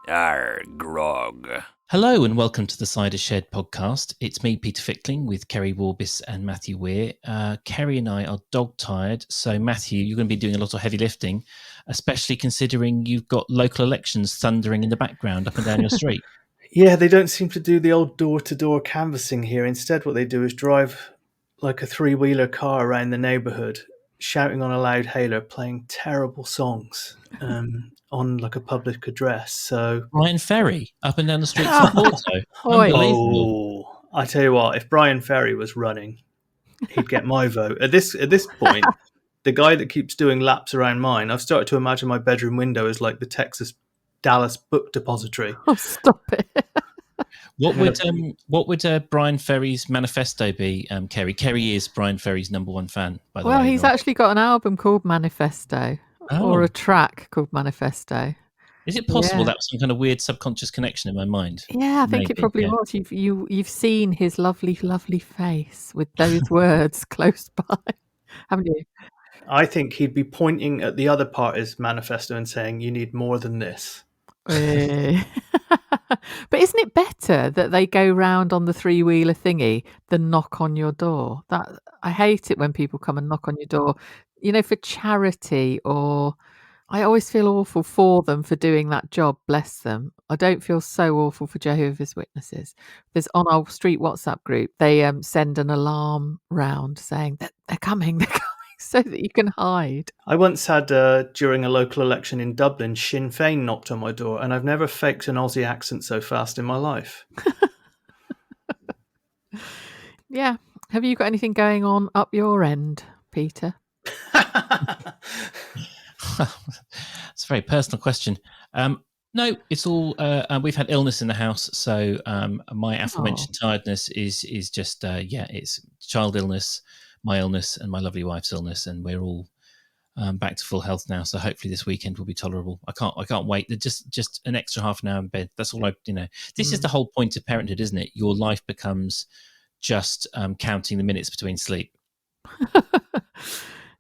Arr, grog. Hello and welcome to the Cider Shed podcast. It's me, Peter Fickling, with Kerry Warbis and Matthew Weir. Kerry and I are dog-tired, so Matthew, you're going to be doing a lot of heavy lifting, especially considering you've got local elections thundering in the background up and down your street. Yeah, they don't seem to do the old door-to-door canvassing here. Instead, what they do is drive like a three-wheeler car around the neighbourhood, shouting on a loud hailer, playing terrible songs on like a public address. So Brian Ferry up and down the streets of Porto. Oi. Unbelievable. I tell you what, if Brian Ferry was running, he'd get my vote. At this point, the guy that keeps doing laps around mine, I've started to imagine my bedroom window as like the Texas Dallas Book Depository. Oh, stop it. What would Brian Ferry's manifesto be, Kerry? Kerry is Brian Ferry's number one fan, by the way. Well, he's actually got an album called Manifesto, or Oh. a track called Manifesto. Is it possible Yeah. that was some kind of weird subconscious connection in my mind? Yeah, I think it Maybe, probably yeah. was. You've seen his lovely, lovely face with those words close by, haven't you? I think he'd be pointing at the other party's manifesto and saying, "You need more than this." Eh. But isn't it better that they go round on the three-wheeler thingy than knock on your door? That I hate it when people come and knock on your door, for charity, or I always feel awful for them for doing that job, bless them. I don't feel so awful for Jehovah's Witnesses. There's on our street WhatsApp group, they send an alarm round saying that they're coming, so that you can hide. I once had, during a local election in Dublin, Sinn Féin knocked on my door, and I've never faked an Aussie accent so fast in my life. Yeah. Have you got anything going on up your end, Peter? It's a very personal question. No, it's all. We've had illness in the house, so my aforementioned tiredness is just it's child illness, my illness, and my lovely wife's illness, and we're all back to full health now. So hopefully this weekend will be tolerable. I can't wait. Just an extra half an hour in bed. That's all This is the whole point of parenthood, isn't it? Your life becomes just counting the minutes between sleep.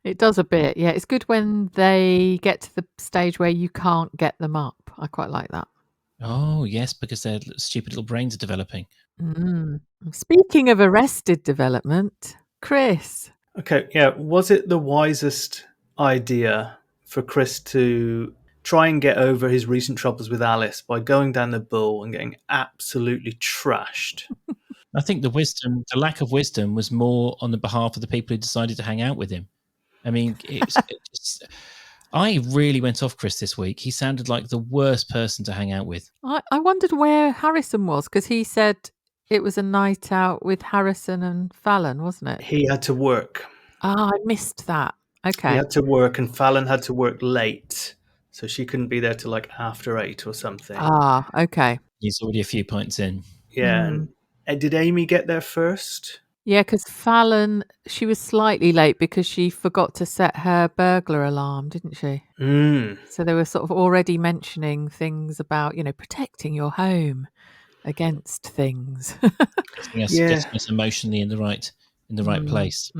It does a bit, yeah. It's good when they get to the stage where you can't get them up. I quite like that. Oh yes, because their stupid little brains are developing. Speaking of arrested development, Chris. Okay, yeah. Was it the wisest idea for Chris to try and get over his recent troubles with Alice by going down the bull and getting absolutely trashed? I think the lack of wisdom was more on the behalf of the people who decided to hang out with him. I mean, I really went off Chris this week. He sounded like the worst person to hang out with. I wondered where Harrison was, because he said it was a night out with Harrison and Fallon, wasn't it? He had to work. I missed that. Okay. He had to work, and Fallon had to work late, so she couldn't be there till like after 8 or something. Okay. He's already a few pints in. Yeah. And did Amy get there first? Yeah, because Fallon, she was slightly late because she forgot to set her burglar alarm, didn't she? So they were sort of already mentioning things about, protecting your home against things. Getting us emotionally in the right place.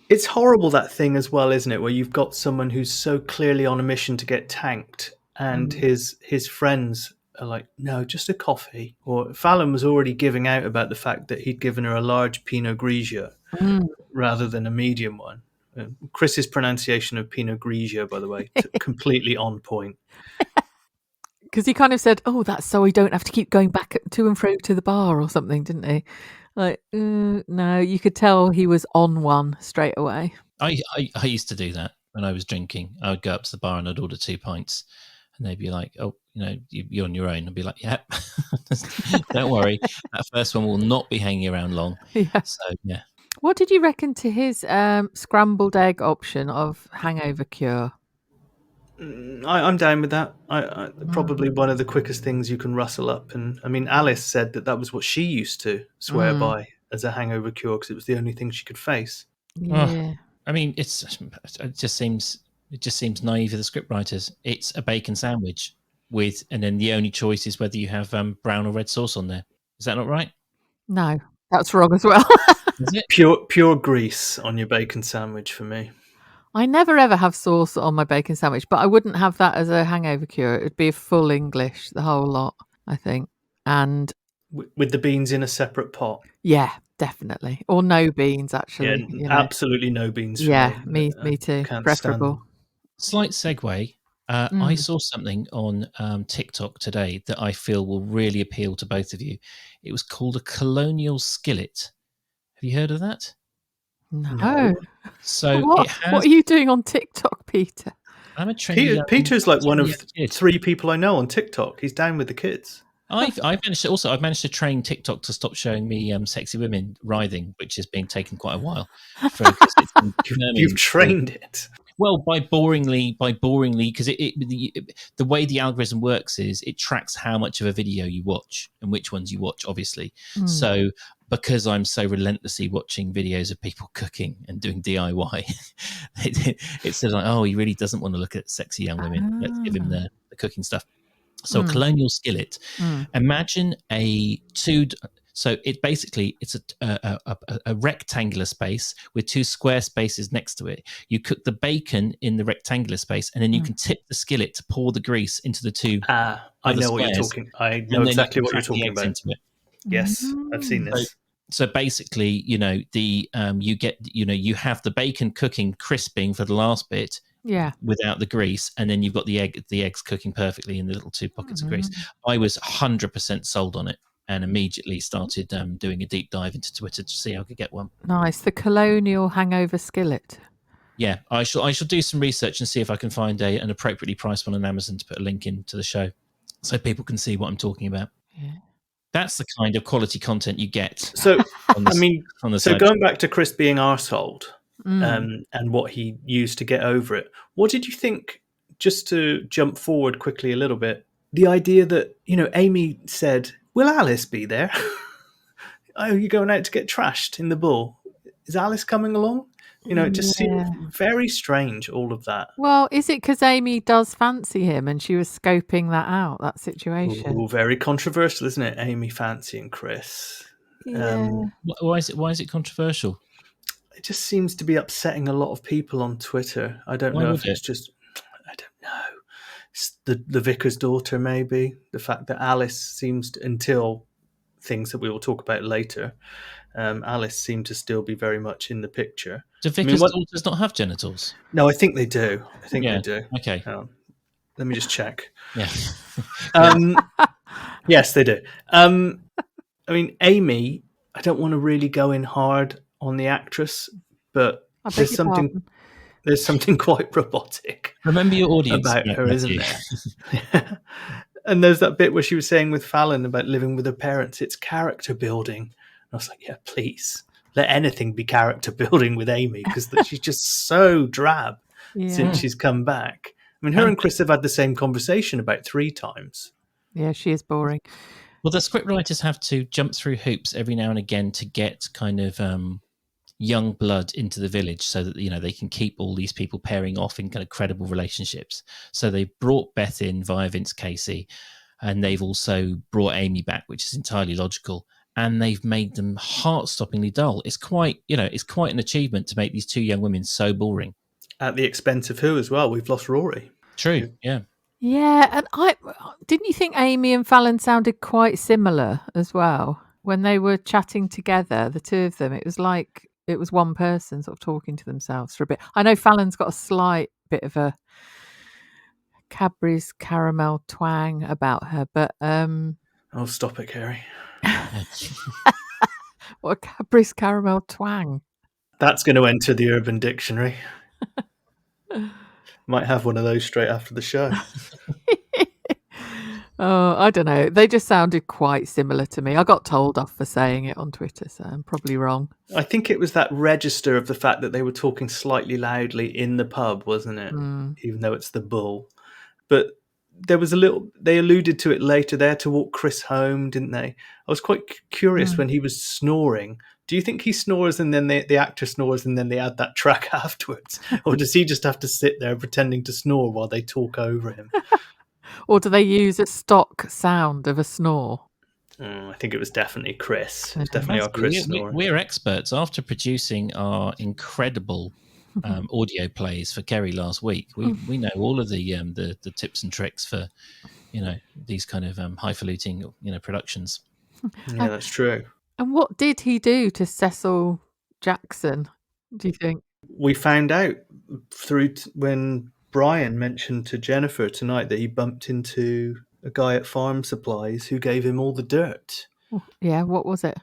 It's horrible, that thing as well, isn't it? Where you've got someone who's so clearly on a mission to get tanked, and his friends are like, no, just a coffee. Or Fallon was already giving out about the fact that he'd given her a large Pinot Grigio rather than a medium one. Chris's pronunciation of Pinot Grigio, by the way, completely on point. Because he kind of said, oh, that's so I don't have to keep going back to and fro to the bar or something, didn't he? Like, no, you could tell he was on one straight away. I used to do that when I was drinking. I would go up to the bar and I'd order 2 pints, and they'd be like, oh, you're on your own. I'd be like, yeah, don't worry. That first one will not be hanging around long. Yeah. So, yeah. What did you reckon to his scrambled egg option of hangover cure? I'm down with that. Probably one of the quickest things you can rustle up. And I mean, Alice said that was what she used to swear by as a hangover cure, because it was the only thing she could face. Yeah. I mean, it just seems naive of the scriptwriters. It's a bacon sandwich and then the only choice is whether you have brown or red sauce on there. Is that not right? No, that's wrong as well. Is it? Pure grease on your bacon sandwich for me. I never ever have sauce on my bacon sandwich, but I wouldn't have that as a hangover cure. It would be a full English, the whole lot, I think. And with the beans in a separate pot. yeah, definitely. Or no beans, Yeah, actually. absolutely no beans for Yeah, me. me too. Can't Preferable. Slight segue. I saw something on TikTok today that I feel will really appeal to both of you. It was called a colonial skillet. Have you heard of that? No. So What are you doing on TikTok, Peter? I'm a trendy young, Peter's like one of kid. 3 people I know on TikTok. He's down with the kids. I've managed to train TikTok to stop showing me sexy women writhing, which has been taking quite a while. You've trained it. Well, by boringly, because the way the algorithm works is it tracks how much of a video you watch and which ones you watch, obviously. So because I'm so relentlessly watching videos of people cooking and doing DIY, it says like, oh, he really doesn't want to look at sexy young women. Let's give him the cooking stuff. So colonial skillet. Imagine so it's a rectangular space with 2 square spaces next to it. You cook the bacon in the rectangular space, and then you can tip the skillet to pour the grease into the 2 I know what you're talking. I know exactly what you're talking about. Yes, I've seen this. So basically, you have the bacon cooking, crisping for the last bit, without the grease, and then you've got the eggs cooking perfectly in the little 2 pockets of grease. I was 100% sold on it, and immediately started doing a deep dive into Twitter to see how I could get one. Nice, the colonial hangover skillet. Yeah, I shall do some research and see if I can find an appropriately priced one on Amazon to put a link into the show, so people can see what I'm talking about. Yeah. That's the kind of quality content you get. So, going back to Chris being arseholed and what he used to get over it, what did you think, just to jump forward quickly a little bit, the idea that, Amy said, will Alice be there? Oh, you're going out to get trashed in the Bull. Is Alice coming along? It just seemed very strange, all of that. Well, is it because Amy does fancy him and she was scoping that out, that situation? Ooh, very controversial, isn't it? Amy fancying Chris. Yeah. Why is it controversial? It just seems to be upsetting a lot of people on Twitter. I don't know if it's just... I don't know. It's the vicar's daughter, maybe. The fact that Alice seems to, until things that we will talk about later, Alice seemed to still be very much in the picture. Do vicar's daughters not have genitals? No, I think they do. They do. Okay. Let me just check. Yeah. Yes, they do. Amy, I don't want to really go in hard on the actress, but there's something quite robotic. Remember your audience about her, isn't there? And there's that bit where she was saying with Fallon about living with her parents, it's character building. And I was like, yeah, please. Let anything be character building with Amy, because she's just so drab since she's come back. Her and Chris have had the same conversation about 3 times. Yeah, she is boring. Well, the scriptwriters have to jump through hoops every now and again to get kind of young blood into the village, so that they can keep all these people pairing off in kind of credible relationships. So they brought Beth in via Vince Casey, and they've also brought Amy back, which is entirely logical. And they've made them heart-stoppingly dull. It's quite an achievement to make these 2 young women so boring. At the expense of who as well? We've lost Rory. True, yeah. Yeah, and didn't you think Amy and Fallon sounded quite similar as well? When they were chatting together, the 2 of them, it was like it was one person sort of talking to themselves for a bit. I know Fallon's got a slight bit of a Cadbury's caramel twang about her, but... Oh, stop it, Kerry. What a Cadbury's caramel twang. That's going to enter the Urban Dictionary. Might have one of those straight after the show. Oh, I don't know. They just sounded quite similar to me. I got told off for saying it on Twitter, so I'm probably wrong. I think it was that register of the fact that they were talking slightly loudly in the pub, wasn't it? Even though it's the Bull. But there was they alluded to it later. They had to walk Chris home, didn't they? I was quite curious when he was snoring. Do you think he snores and then the actor snores and then they add that track afterwards? Or does he just have to sit there pretending to snore while they talk over him? Or do they use a stock sound of a snore? I think it was definitely Chris. It was definitely our Chris snoring. We're experts. After producing our incredible audio plays for Kerry last week. We know all of the tips and tricks for these kind of highfalutin productions. Yeah, that's true. And what did he do to Cecil Jackson, do you think? We found out through when Brian mentioned to Jennifer tonight that he bumped into a guy at Farm Supplies who gave him all the dirt. Yeah, what was it?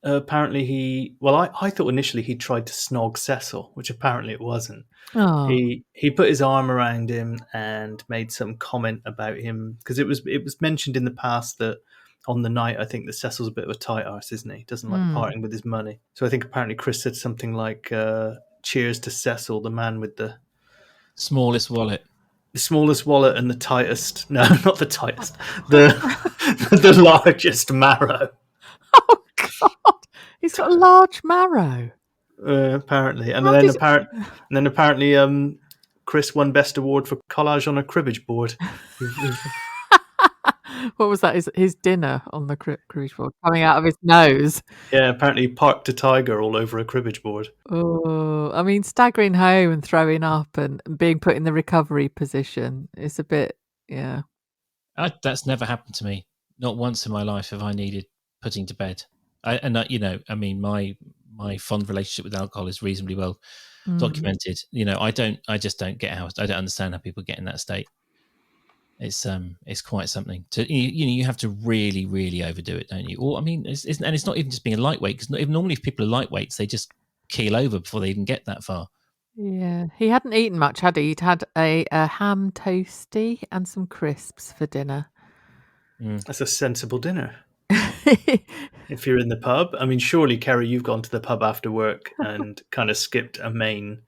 Apparently I thought initially he tried to snog Cecil, which apparently it wasn't. Oh. He put his arm around him and made some comment about him, because it was mentioned in the past that on the night, I think that Cecil's a bit of a tight arse, isn't he? Doesn't like parting with his money. So I think apparently Chris said something like, cheers to Cecil, the man with the smallest wallet. The smallest wallet and the tightest. No, not the tightest. The largest marrow. Oh God, he's got a large marrow. Apparently, and then apparently, Chris won best award for collage on a cribbage board. What was that? His dinner on the cribbage board coming out of his nose. Yeah, apparently he parked a tiger all over a cribbage board. Oh, I mean, staggering home and throwing up and being put in the recovery position. It's a bit, yeah. That's never happened to me. Not once in my life have I needed putting to bed. I mean, my fond relationship with alcohol is reasonably well documented. I just don't get how. I don't understand how people get in that state. It's quite something to you have to really, really overdo it, don't you? Or I mean, it's not even just being a lightweight, because normally if people are lightweights, they just keel over before they even get that far. Yeah, he hadn't eaten much, had he? He'd had a ham toasty and some crisps for dinner. That's a sensible dinner. If you're in the pub, I mean, surely, Kerry, you've gone to the pub after work and kind of skipped a main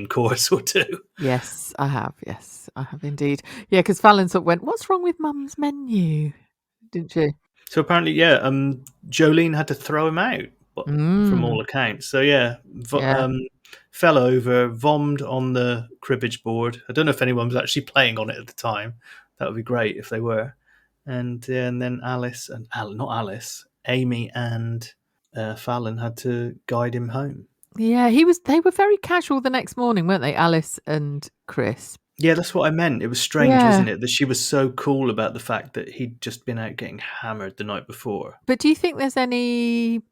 course or two. Yes, I have. Yes, I have indeed. Yeah, because Fallon sort of went, "What's wrong with Mum's menu?" Didn't you? So apparently, yeah, Jolene had to throw him out from all accounts. So yeah, fell over, vommed on the cribbage board. I don't know if anyone was actually playing on it at the time. That would be great if they were. And then Amy and Fallon had to guide him home. Yeah, they were very casual the next morning, weren't they, Alice and Chris? Yeah, that's what I meant. It was strange, wasn't it, that she was so cool about the fact that he'd just been out getting hammered the night before. But do you think there's any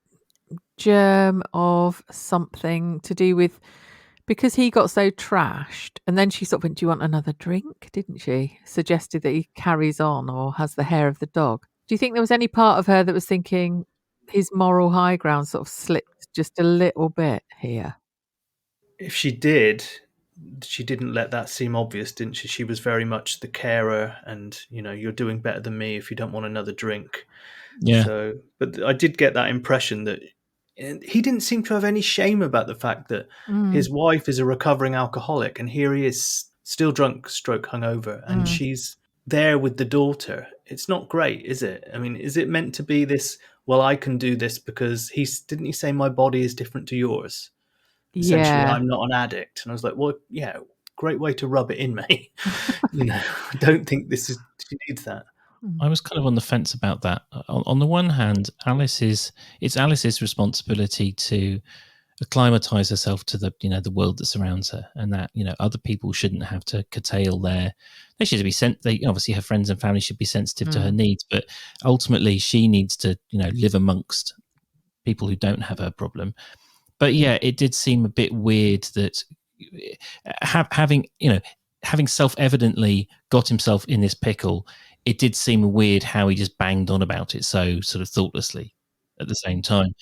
germ of something to do with, because he got so trashed, and then she sort of went, "Do you want another drink?" Didn't she? Suggested that he carries on or has the hair of the dog. Do you think there was any part of her that was thinking his moral high ground sort of slipped just a little bit here? If she did, she didn't let that seem obvious, didn't she? She was very much the carer, and you're doing better than me if you don't want another drink. Yeah. So, but I did get that impression that he didn't seem to have any shame about the fact that his wife is a recovering alcoholic, and here he is still drunk, stroke hungover, and she's there with the daughter. It's not great, is it? I mean, is it meant to be this, well, I can do this because didn't he say my body is different to yours? Essentially, I'm not an addict. And I was like, well, yeah, great way to rub it in, mate. I don't think she needs that. I was kind of on the fence about that. On the one hand, it's Alice's responsibility to acclimatize herself to the world that surrounds her, and that other people shouldn't have to curtail they should be obviously her friends and family should be sensitive to her needs, but ultimately she needs to live amongst people who don't have her problem. But yeah, it did seem a bit weird that having self-evidently got himself in this pickle, it did seem weird how he just banged on about it so sort of thoughtlessly at the same time.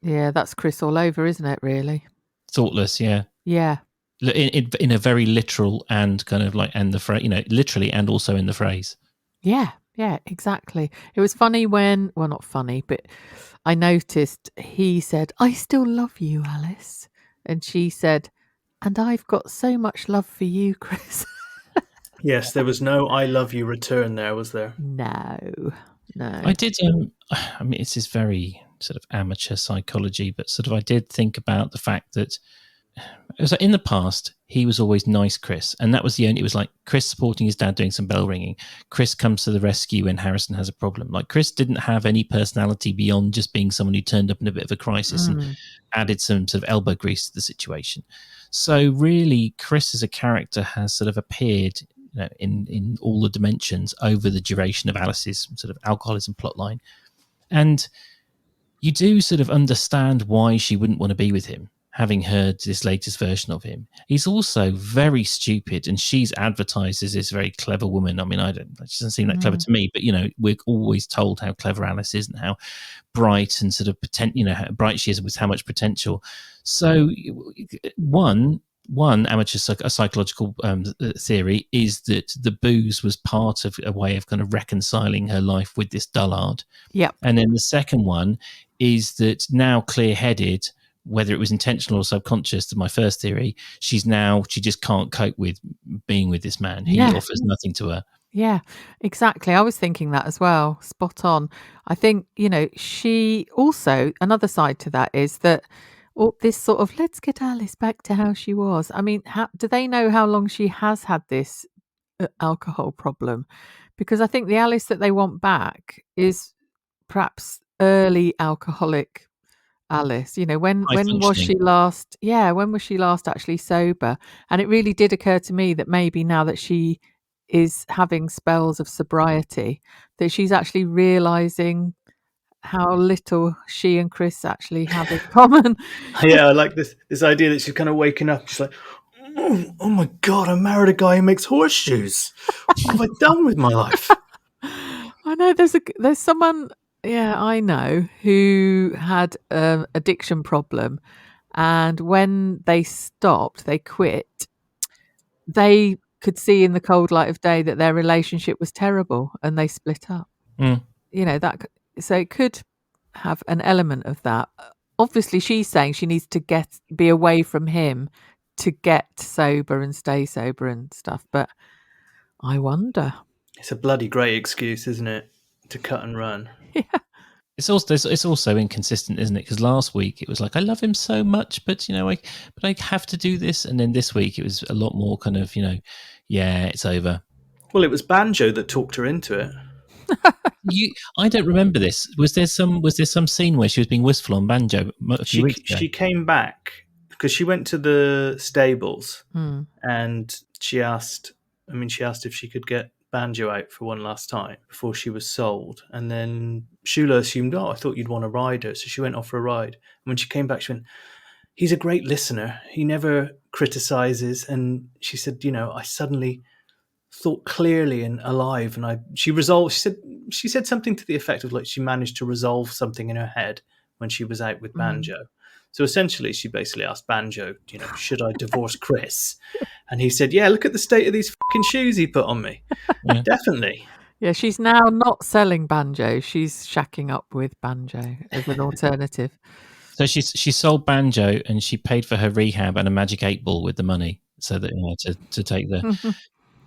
Yeah, that's Chris all over, isn't it, really? Thoughtless, yeah. Yeah. In a very literal and kind of like, and the phrase, literally and also in the phrase. Yeah, exactly. It was funny when, well, not funny, but I noticed he said, "I still love you, Alice." And she said, "And I've got so much love for you, Chris." Yes, there was no "I love you" return there, was there? No. I did, I mean, it's this very sort of amateur psychology, but sort of I did think about the fact that it was like in the past, he was always nice, Chris. And that was it was like Chris supporting his dad doing some bell ringing. Chris comes to the rescue when Harrison has a problem. Like Chris didn't have any personality beyond just being someone who turned up in a bit of a crisis and added some sort of elbow grease to the situation. So really, Chris as a character has sort of appeared, in all the dimensions over the duration of Alice's sort of alcoholism plotline, and you do sort of understand why she wouldn't want to be with him, having heard this latest version of him. He's also very stupid, and she's advertised as this very clever woman. I mean, she doesn't seem that clever to me, but we're always told how clever Alice is and how bright and sort of how bright she is with how much potential. So one amateur psychological theory is that the booze was part of a way of kind of reconciling her life with this dullard. Yeah. And then the second one is that now clear-headed, whether it was intentional or subconscious, to my first theory, she just can't cope with being with this man. He offers nothing to her. Yeah, exactly. I was thinking that as well. Spot on. I think, she also, another side to that is that this sort of, let's get Alice back to how she was. I mean, do they know how long she has had this alcohol problem? Because I think the Alice that they want back is perhaps early alcoholic Alice. When was she last? Yeah, when was she last actually sober? And it really did occur to me that maybe now that she is having spells of sobriety, that she's actually realizing how little she and Chris actually have in common. Yeah, I like this idea that she's kind of waking up. She's like, oh my God, I married a guy who makes horseshoes. What have I done with my life? I know there's someone, I know, who had an addiction problem, and when they stopped, they quit, they could see in the cold light of day that their relationship was terrible and they split up. So it could have an element of that. Obviously, she's saying she needs to be away from him to get sober and stay sober and stuff, but I wonder. It's a bloody great excuse, isn't it, to cut and run? Yeah. It's also inconsistent, isn't it? Because last week it was like, I love him so much, but I have to do this, and then this week it was a lot more kind of it's over. Well, it was Banjo that talked her into it. I don't remember this. Was there some scene where she was being wistful on Banjo a few weeks ago? She came back because she went to the stables and she asked if she could get Banjo out for one last time before she was sold. And then Shula assumed, I thought you'd want to ride her. So she went off for a ride. And when she came back, she went, he's a great listener. He never criticizes. And she said, I suddenly thought clearly and alive. And she said something to the effect of like she managed to resolve something in her head when she was out with Banjo. So essentially, she basically asked Banjo, should I divorce Chris? And he said, yeah, look at the state of these fucking shoes he put on me. Yeah. Definitely. Yeah, she's now not selling Banjo. She's shacking up with Banjo as an alternative. So she sold Banjo and she paid for her rehab and a magic 8-ball with the money so that to take the...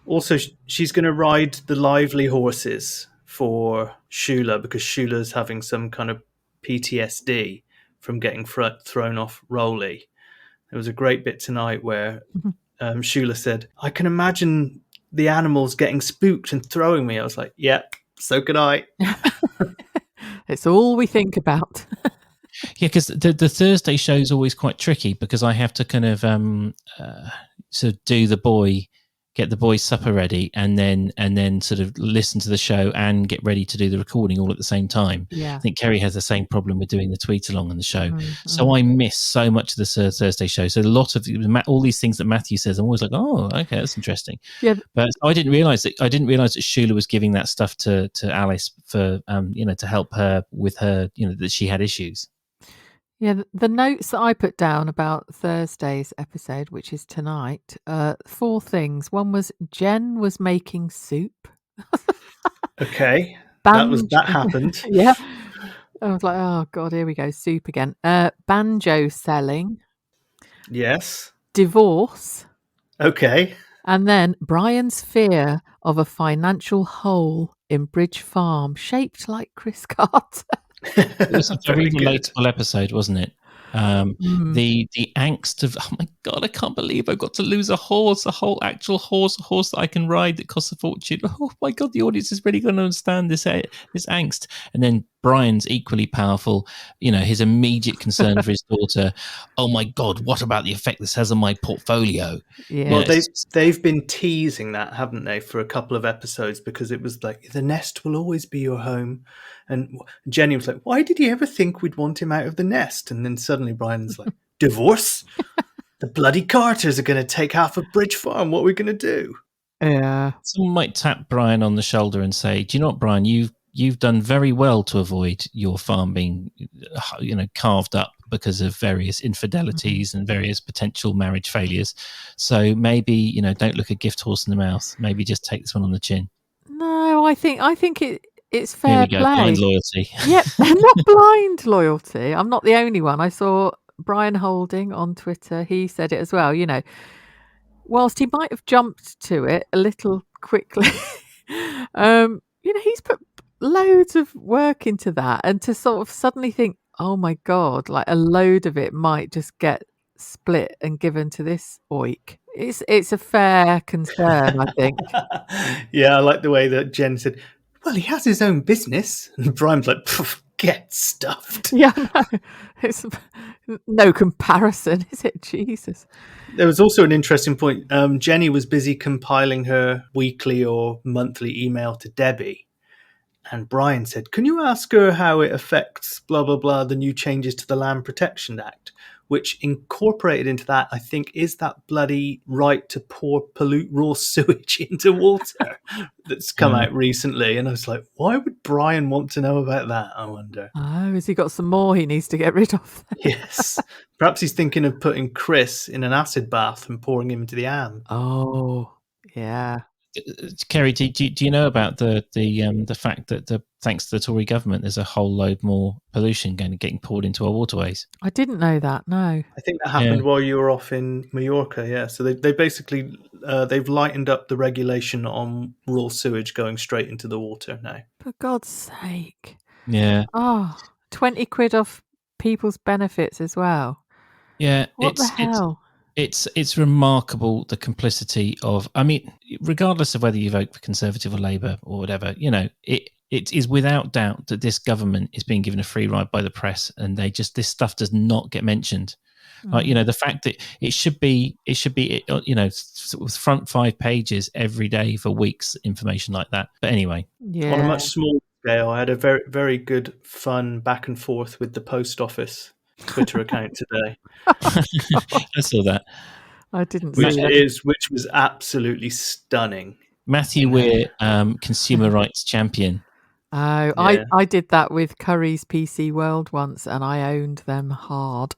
Also, she's going to ride the lively horses for Shula because Shula's having some kind of PTSD from getting thrown off Rolly. There was a great bit tonight where Shula said, I can imagine the animals getting spooked and throwing me. I was like, yeah, so could I. It's all we think about. Yeah, because the Thursday show is always quite tricky because I have to kind of sort of get the boys' supper ready, and then sort of listen to the show and get ready to do the recording all at the same time. Yeah. I think Kerry has the same problem with doing the tweet along on the show. So I miss so much of the Thursday show. So a lot of all these things that Matthew says, I'm always like, oh, okay, that's interesting. Yeah. But I didn't realize that Shula was giving that stuff to Alice for to help her with her that she had issues. Yeah, the notes that I put down about Thursday's episode, which is tonight, 4 things. One was Jen was making soup. Okay, that happened. Yeah, I was like, oh God, here we go, soup again. Banjo selling. Yes. Divorce. Okay. And then Brian's fear of a financial hole in Bridge Farm, shaped like Chris Carter. It was a very relatable episode, wasn't it? The angst of, oh my God, I can't believe I've got to lose a horse, a whole actual horse, a horse that I can ride that costs a fortune. Oh my God, the audience is really going to understand this angst. And then Brian's equally powerful, his immediate concern for his daughter. Oh my God, what about the effect this has on my portfolio? Yeah. Well, they've been teasing that, haven't they, for a couple of episodes, because it was like, the nest will always be your home. And Jenny was like, why did he ever think we'd want him out of the nest? And then suddenly Brian's like, divorce? The bloody Carters are going to take half of Bridge Farm. What are we going to do? Yeah. Someone might tap Brian on the shoulder and say, do you know what, Brian, you've done very well to avoid your farm being, carved up because of various infidelities and various potential marriage failures. So maybe, don't look a gift horse in the mouth. Maybe just take this one on the chin. No, I think it's fair Here we go, play. blind loyalty. Yep, not blind loyalty. I'm not the only one. I saw Brian Holding on Twitter. He said it as well. Whilst he might have jumped to it a little quickly, he's put loads of work into that, and to sort of suddenly think, oh my God, like a load of it might just get split and given to this oik. It's a fair concern, I think. Yeah, I like the way that Jen said, well, he has his own business. And Brian's like, get stuffed. Yeah, no, it's no comparison, is it? Jesus. There was also an interesting point. Jenny was busy compiling her weekly or monthly email to Debbie. And Brian said, can you ask her how it affects blah, blah, blah, the new changes to the Land Protection Act, which incorporated into that, I think, is that bloody right to pollute raw sewage into water that's come out recently. And I was like, why would Brian want to know about that, I wonder? Oh, has he got some more he needs to get rid of? Yes. Perhaps he's thinking of putting Chris in an acid bath and pouring him into the Am. Oh, yeah. Kerry, do you know about the fact that thanks to the Tory government, there's a whole load more pollution getting poured into our waterways? I didn't know that. No. I think that happened while you were off in Mallorca. Yeah, so they basically they've lightened up the regulation on raw sewage going straight into the water now. For God's sake. Yeah. Oh, 20 quid off people's benefits as well. Yeah. What the hell? It's remarkable, the complicity of, I mean, regardless of whether you vote for Conservative or Labour or whatever, it is without doubt that this government is being given a free ride by the press, and this stuff does not get mentioned. Like, the fact that it should be, sort of front 5 pages every day for weeks, information like that. But anyway. Yeah. On a much smaller scale, I had a very, very good fun back and forth with the post office Twitter account today. I saw that. I didn't see that. Which was absolutely stunning. Matthew Weir, consumer rights champion. Oh, yeah. I did that with Curry's PC World once, and I owned them hard.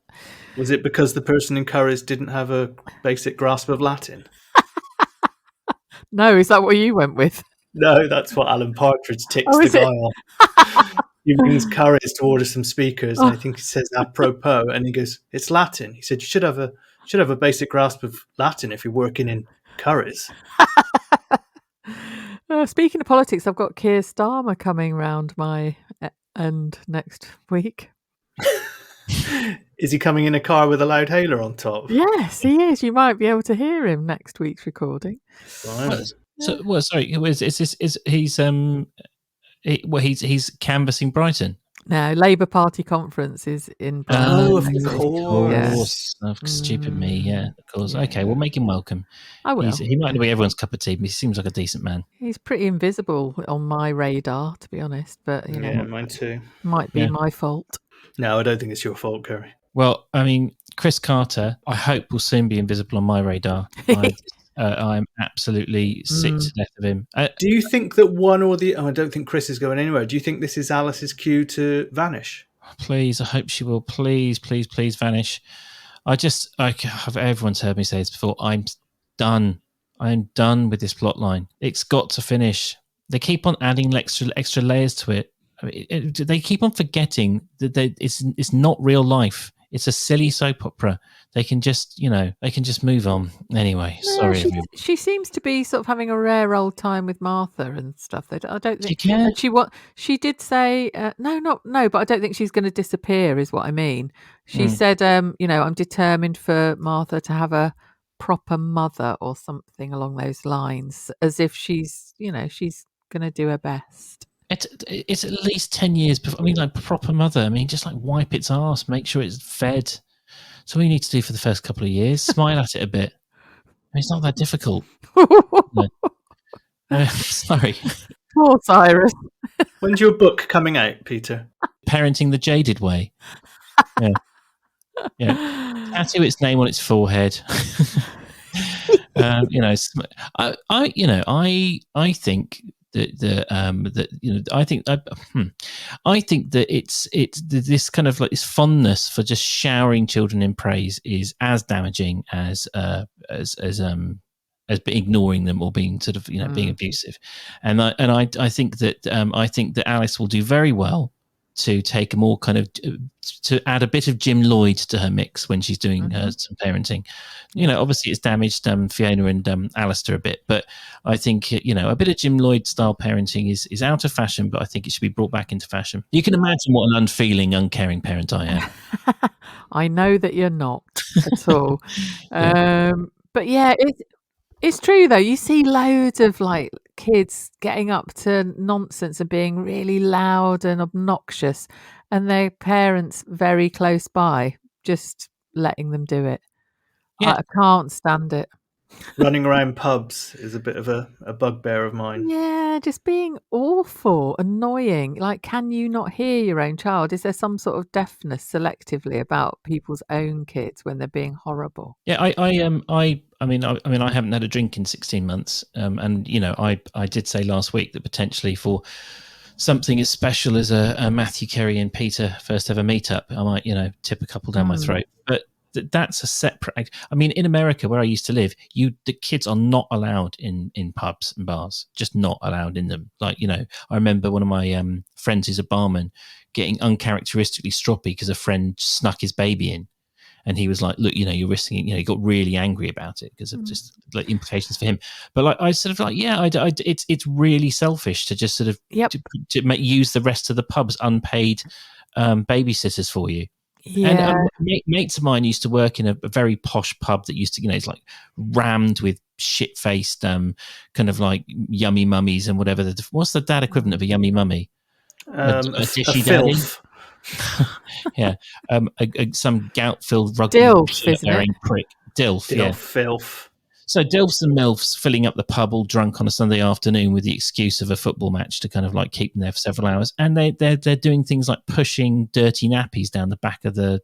Was it because the person in Curry's didn't have a basic grasp of Latin? No, is that what you went with? No, that's what Alan Partridge ticks the guy off. He rings Curry's to order some speakers, and I think he says apropos, and he goes, "It's Latin." He said, "You should have a basic grasp of Latin if you're working in Curry's." Speaking of politics, I've got Keir Starmer coming round my end next week. Is he coming in a car with a loud hailer on top? Yes, he is. You might be able to hear him next week's recording. Right. He's canvassing Brighton. No, Labour Party conference is in Brighton. Oh, of course. Stupid me. Yeah, of course. Yeah. Okay, we'll make him welcome. I will. He might not be everyone's cup of tea, but he seems like a decent man. He's pretty invisible on my radar, to be honest. But yeah, mine too. Might be my fault. No, I don't think it's your fault, Kerry. Well, I mean, Chris Carter, I hope will soon be invisible on my radar. I'm absolutely sick to death of him. Do you think that one or the... I don't think Chris is going anywhere. Do you think this is Alice's cue to vanish? Please, I hope she will. Please, please, please vanish. Everyone's heard me say this before. I'm done. I'm done with this plot line. It's got to finish. They keep on adding extra layers to it. I mean, they keep on forgetting that it's not real life. It's a silly soap opera. They can just move on. Anyway, sorry. She seems to be sort of having a rare old time with Martha and stuff. I don't think she can. She did say no, but I don't think she's going to disappear. Is what I mean. She said, I'm determined for Martha to have a proper mother or something along those lines, as if she's going to do her best. It's at least 10 years before. I mean, like proper mother. I mean, just like wipe its arse, make sure it's fed. So what you need to do for the first couple of years, smile at it a bit. I mean, it's not that difficult. Sorry. Poor Cyrus. When's your book coming out, Peter? Parenting the Jaded Way. Yeah. Tattoo its name on its forehead. I think I think that it's this kind of like this fondness for just showering children in praise is as damaging as ignoring them or being sort of being abusive, and I think that Alice will do very well to take a more kind of to add a bit of Jim Lloyd to her mix when she's doing some parenting. Obviously it's damaged Fiona and Alistair a bit, but I think a bit of Jim Lloyd style parenting is out of fashion, but I think it should be brought back into fashion. You can imagine what an unfeeling, uncaring parent I am. I know that you're not at all. But yeah, it's true though. You see loads of like kids getting up to nonsense and being really loud and obnoxious, and their parents very close by, just letting them do it. Yeah. I can't stand it. Running around pubs is a bit of a bugbear of mine. Yeah, just being awful, annoying. Like, can you not hear your own child? Is there some sort of deafness selectively about people's own kids when they're being horrible? Yeah, I mean, I haven't had a drink in 16 months, and I did say last week that potentially for something as special as a Matthew, Kerry, and Peter first ever meetup, I might tip a couple down my throat, but. That's a separate. I mean, in America, where I used to live, the kids are not allowed in pubs and bars. Just not allowed in them. Like I remember one of my friends who's a barman getting uncharacteristically stroppy because a friend snuck his baby in, and he was like, "Look, you're risking it." He got really angry about it because of just like implications for him. But like, I sort of like, it's really selfish to just sort of use the rest of the pub's unpaid babysitters for you. Yeah. And mates of mine used to work in a very posh pub that used to, it's like rammed with shit-faced kind of like yummy mummies and whatever. What's the dad equivalent of a yummy mummy? A dishy filth. Yeah. Some gout-filled rugby wearing prick. Dilf, yeah. Filth. So Dilfs and MILFs filling up the pub all drunk on a Sunday afternoon with the excuse of a football match to kind of like keep them there for several hours. And they're doing things like pushing dirty nappies down the back of the,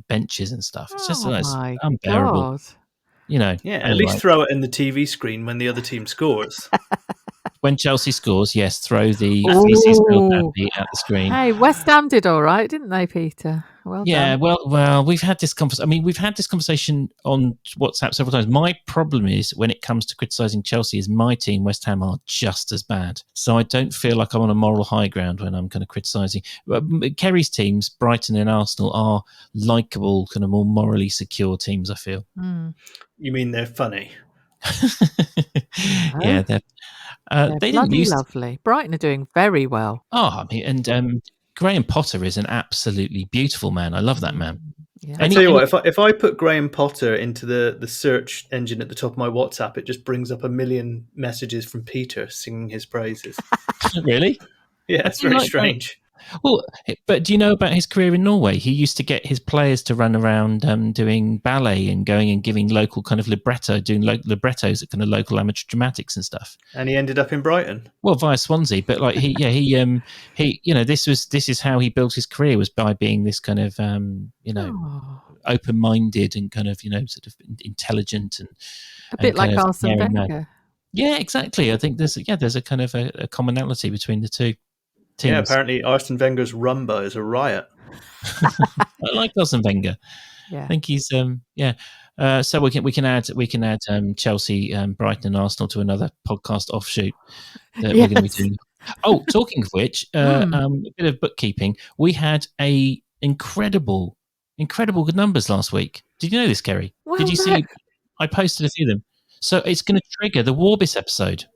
benches and stuff. It's just unbearable. God. Yeah, at least throw it in the TV screen when the other team scores. When Chelsea scores, yes, throw the feces filled nappy at the screen. Hey, West Ham did all right, didn't they, Peter? Well done. Well, we've had this conversation. I mean, we've had this conversation on WhatsApp several times. My problem is when it comes to criticising Chelsea, is my team, West Ham, are just as bad. So I don't feel like I'm on a moral high ground when I'm kind of criticising. Kerry's teams, Brighton and Arsenal, are likeable, kind of more morally secure teams, I feel. You mean they're funny? Yeah, they're they bloody lovely. Brighton are doing very well. Oh, I mean, and Graham Potter is an absolutely beautiful man. I love that man. Yeah. I tell you what, if I put Graham Potter into the search engine at the top of my WhatsApp, it just brings up a million messages from Peter singing his praises. Really? Yeah, it's very strange. Well, but do you know about his career in Norway? He used to get his players to run around doing ballet and going and giving local kind of librettos at kind of local amateur dramatics and stuff. And he ended up in Brighton. Well, via Swansea, but like he this is how he built his career, was by being this kind of open-minded and kind of sort of intelligent and a bit like Arsene Wenger. Yeah, exactly. I think there's a kind of a commonality between the two teams. Yeah, apparently Arsene Wenger's rumba is a riot. I like Arsene Wenger. Yeah. I think he's so we can add Chelsea, Brighton, and Arsenal to another podcast offshoot that we're going to be doing. Oh, talking of which, a bit of bookkeeping. We had a incredible good numbers last week. Did you know this, Kerry? Well, did you see? I posted a few of them. So it's going to trigger the Warbis episode.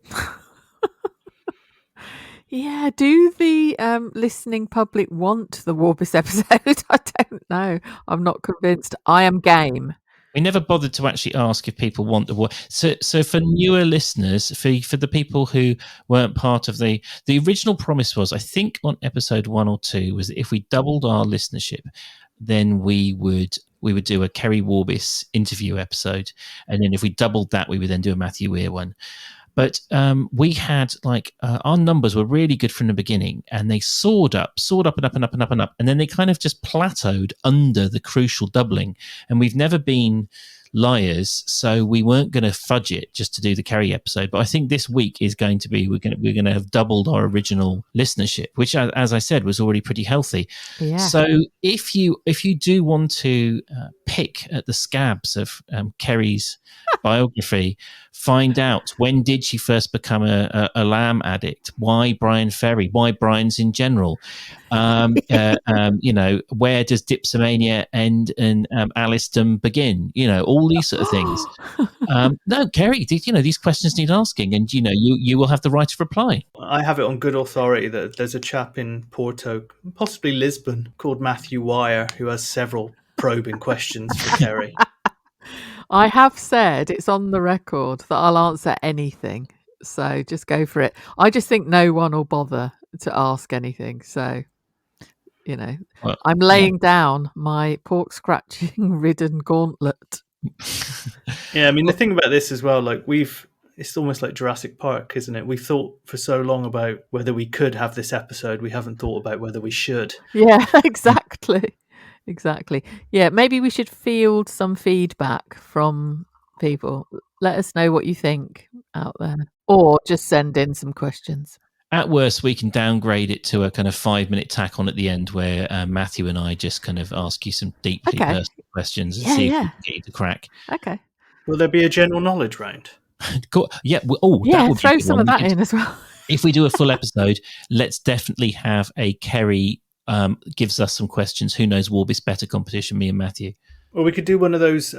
Yeah, do the listening public want the Warbis episode? I don't know. I'm not convinced. I am game. We never bothered to actually ask if people want the war. So for newer listeners, for the people who weren't part of the original promise was, I think on episode 1 or 2, was that if we doubled our listenership, then we would do a Kerry Warbis interview episode, and then if we doubled that, we would then do a Matthew Weir one. But we had our numbers were really good from the beginning, and they soared up and up and up and up and up, and then they kind of just plateaued under the crucial doubling. And we've never been liars, so we weren't going to fudge it just to do the Kerry episode. But I think this week is going to be we're going to have doubled our original listenership, which, as I said, was already pretty healthy. Yeah. So if you do want to pick at the scabs of Kerry's biography, find out when did she first become a lamb addict, why Brian Ferry, why Brian's in general, where does dipsomania end and Alistum begin, all these sort of things. No, Kerry, these questions need asking, and you will have the right of reply. I have it on good authority that there's a chap in Porto, possibly Lisbon, called Matthew Wire, who has several probing questions for Kerry. I have said, it's on the record, that I'll answer anything. So just go for it. I just think no one will bother to ask anything. So, Well, I'm laying down my pork scratching ridden gauntlet. Yeah, I mean, the thing about this as well, it's almost like Jurassic Park, isn't it? We thought for so long about whether we could have this episode. We haven't thought about whether we should. Yeah, exactly. Exactly. Yeah, maybe we should field some feedback from people. Let us know what you think out there, or just send in some questions. At worst, we can downgrade it to a kind of 5-minute tack on at the end where Matthew and I just kind of ask you some deeply personal questions and see if we can get you to crack. Okay. Will there be a general knowledge round? Yeah. That would throw be some of that in as well. If we do a full episode, let's definitely have a Kerry gives us some questions. Who knows Warbis better competition, me and Matthew. Or we could do one of those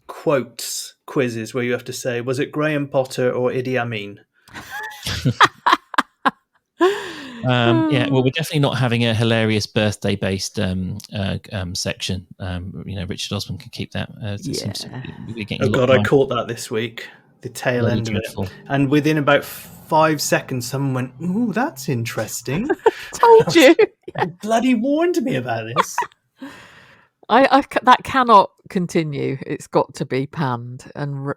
quotes quizzes where you have to say, was it Graham Potter or Idi Amin? Well, we're definitely not having a hilarious birthday-based section. Richard Osman can keep that. Oh God, I caught that this week. The tail end of it, and within about 5 seconds, someone went, "Ooh, that's interesting." Told you. Bloody warned me about this. I that cannot continue. It's got to be panned and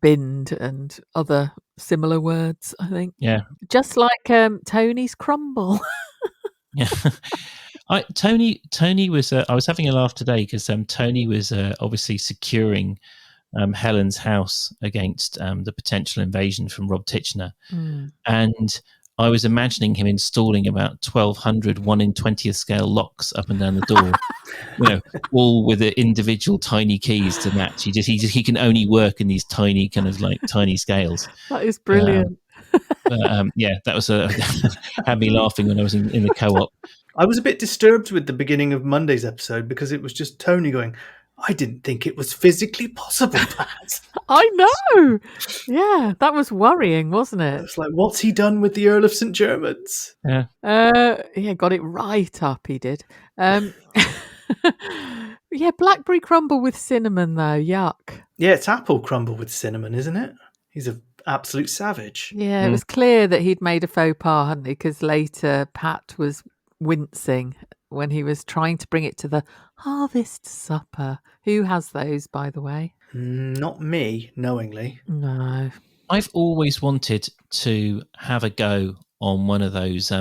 binned and other similar words, I think. Yeah. Just like Tony's crumble. Yeah. Tony was. I was having a laugh today because Tony was obviously securing Helen's house against the potential invasion from Rob Titchener, and I was imagining him installing about 1,200 1 in 20th scale locks up and down the door, all with the individual tiny keys to match. He can only work in these tiny kind of tiny scales. That is brilliant. That was had me laughing when I was in the co-op. I was a bit disturbed with the beginning of Monday's episode because it was just Tony going, I didn't think it was physically possible, Pat. I know. Yeah, that was worrying, wasn't it? It's like, what's he done with the Earl of St. Germans? Yeah. Got it right up, he did. Blackberry crumble with cinnamon, though. Yuck. Yeah, it's apple crumble with cinnamon, isn't it? He's an absolute savage. Yeah, it was clear that he'd made a faux pas, hadn't he? Because later Pat was wincing when he was trying to bring it to the harvest supper. Who has those, by the way? Not me, knowingly. No. I've always wanted to have a go on one of those